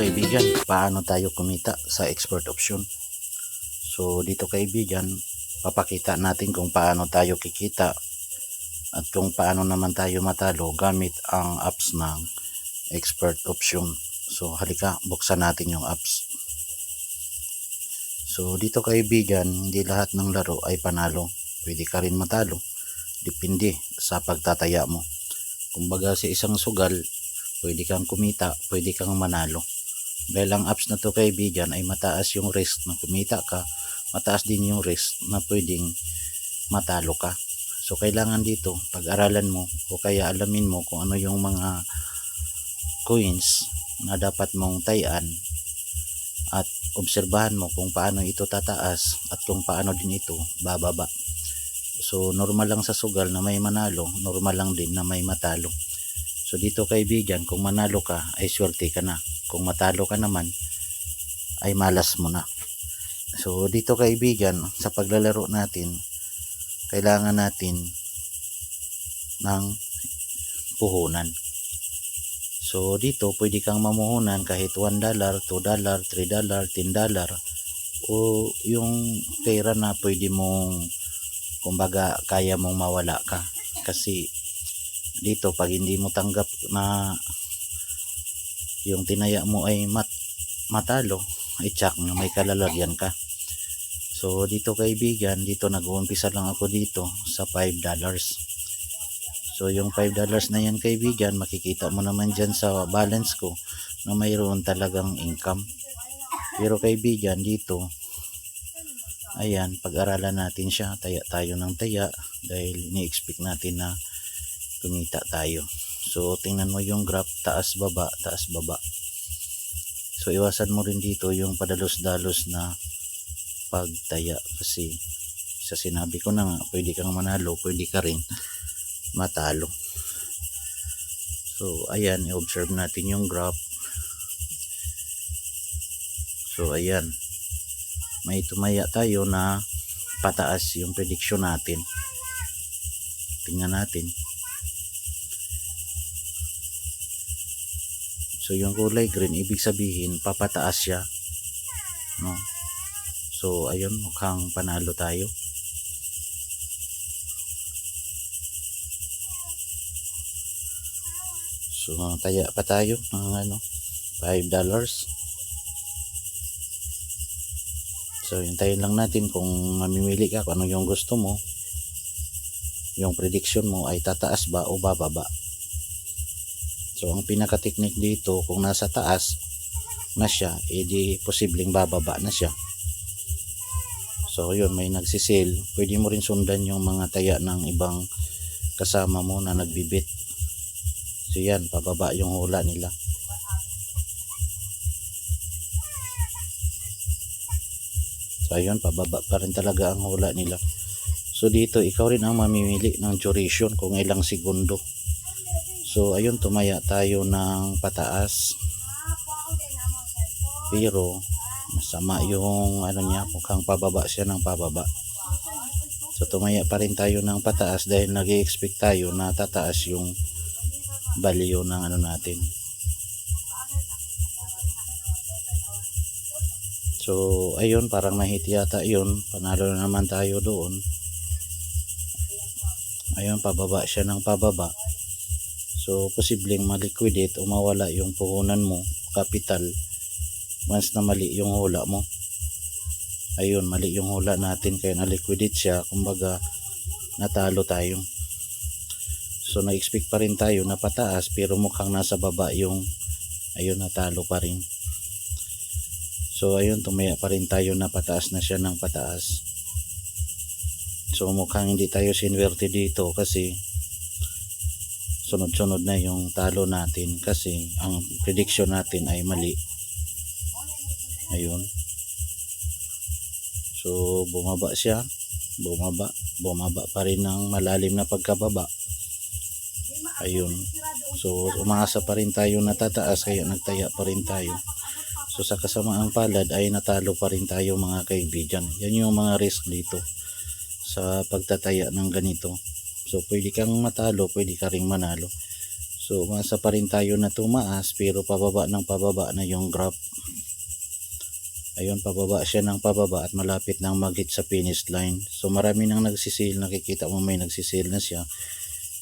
kaibigan, paano tayo kumita sa expert option? So dito kaibigan, papakita natin kung paano tayo kikita at kung paano naman tayo matalo gamit ang apps ng expert option. So halika, buksan natin yung apps. So dito kaibigan, hindi lahat ng laro ay panalo. Pwede ka rin matalo. Depende sa pagtataya mo. Kumbaga sa isang sugal, pwede kang kumita, pwede kang manalo. Dahil ang apps na to kaibigan ay mataas yung risk na kumita ka, mataas din yung risk na pwedeng matalo ka. So kailangan dito pag-aralan mo o kaya alamin mo kung ano yung mga coins na dapat mong tayaan at obserbahan mo kung paano ito tataas at kung paano din ito bababa. So normal lang sa sugal na may manalo, normal lang din na may matalo. So dito kaibigan, kung manalo ka ay swerte ka na. Kung matalo ka naman ay malas mo na. So dito kaibigan, sa paglalaro natin, kailangan natin ng puhunan. So dito pwede kang mamuhunan kahit $1, $2, $3, $10 o yung pera na pwede mong kumbaga kaya mong mawala ka. Kasi dito pag hindi mo tanggap na yung tinaya mo ay matalo, ay tsak na may kalalagyan ka. So dito kaibigan, dito nag-uumpisa lang ako dito sa $5. So yung $5 na yan kaibigan, makikita mo naman dyan sa balance ko na mayroon talagang income. Pero kaibigan dito, ayan, pag-aralan natin siya, taya tayo ng taya dahil ini-expect natin na kumita tayo. So tingnan mo yung graph, taas baba, taas baba. So iwasan mo rin dito yung padalos-dalos na pagtaya kasi sa sinabi ko na nga, pwede kang manalo, pwede ka rin matalo. So ayan, i-observe natin yung graph. So ayan, may tumaya tayo na pataas yung prediction natin. Tingnan natin. So yung kulay green, ibig sabihin papataas siya, no? So ayun, mukhang panalo tayo. So taya pa tayo ng $5. So hintayin lang natin kung mamimili ka kung ano yung gusto mo. Yung prediction mo ay tataas ba o bababa. So ang pinaka-technique dito, kung nasa taas na siya, edi posibleng bababa na siya. So yun, may nagsisale, pwede mo rin sundan yung mga taya ng ibang kasama mo na nagbibit. So yan, pababa yung hula nila. So ayun, pababa pa rin talaga ang hula nila. So dito, ikaw rin ang mamimili ng duration kung ilang segundo. So ayun, tumaya tayo ng pataas. Pero masama yung niya, mukhang pababa siya ng pababa. So tumaya pa rin tayo ng pataas dahil nag-i-expect tayo na tataas yung value ng natin. So ayun, parang nahit yata yun, panalo na naman tayo doon. Ayun, pababa siya ng pababa. So posibleng ma-liquidate o mawala yung puhunan mo, capital, once na mali yung hula mo. Ayun, mali yung hula natin kaya na-liquidate siya, kumbaga natalo tayo. So na-expect pa rin tayo na pataas pero mukhang nasa baba yung, ayun, natalo pa rin. So ayun, tumaya pa rin tayo na pataas na siya ng pataas. So mukhang hindi tayo sinwerte dito kasi sunod-sunod na yung talo natin kasi ang prediction natin ay mali. Ayun. So bumaba siya, bumaba pa rin ng malalim na pagkababa. Ayun. So umaasa pa rin tayo na tataas kaya nagtaya pa rin tayo. So sa kasamaang palad ay natalo pa rin tayo mga kaibigan. Yan yung mga risk dito sa pagtataya ng ganito. So pwede kang matalo, pwede ka ring manalo. So umasa pa rin tayo na tumaas, pero pababa ng pababa na yung graph. Ayun, pababa siya ng pababa at malapit nang mag-hit sa finish line. So marami nang nagsisil, nakikita mo may nagsisil na siya.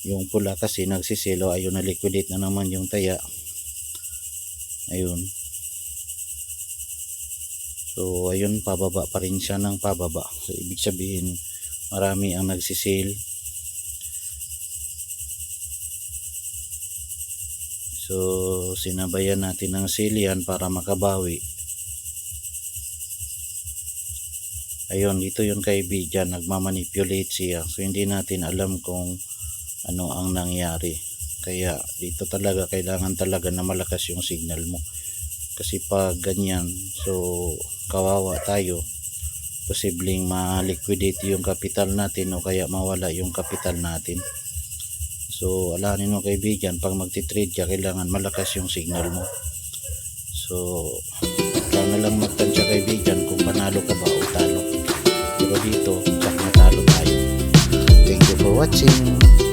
Yung pula kasi nagsisil, o ayun, na liquidate na naman yung taya. Ayun. So ayun, pababa pa rin siya ng pababa. So ibig sabihin marami ang nagsisil. So sinabayan natin ng silian para makabawi. Ayun, dito yung kaibigan, nagmamanipulate siya. So hindi natin alam kung ano ang nangyari. Kaya dito talaga kailangan talaga na malakas yung signal mo. Kasi pag ganyan, so kawawa tayo. Posibleng ma-liquidate yung capital natin o kaya mawala yung capital natin. So alanin mo kaibigan, pag magti-trade ka, kailangan malakas yung signal mo. So ikaw na lang magtansya kaibigan kung panalo ka ba o talo. Pero dito, tsak na talo tayo. Thank you for watching.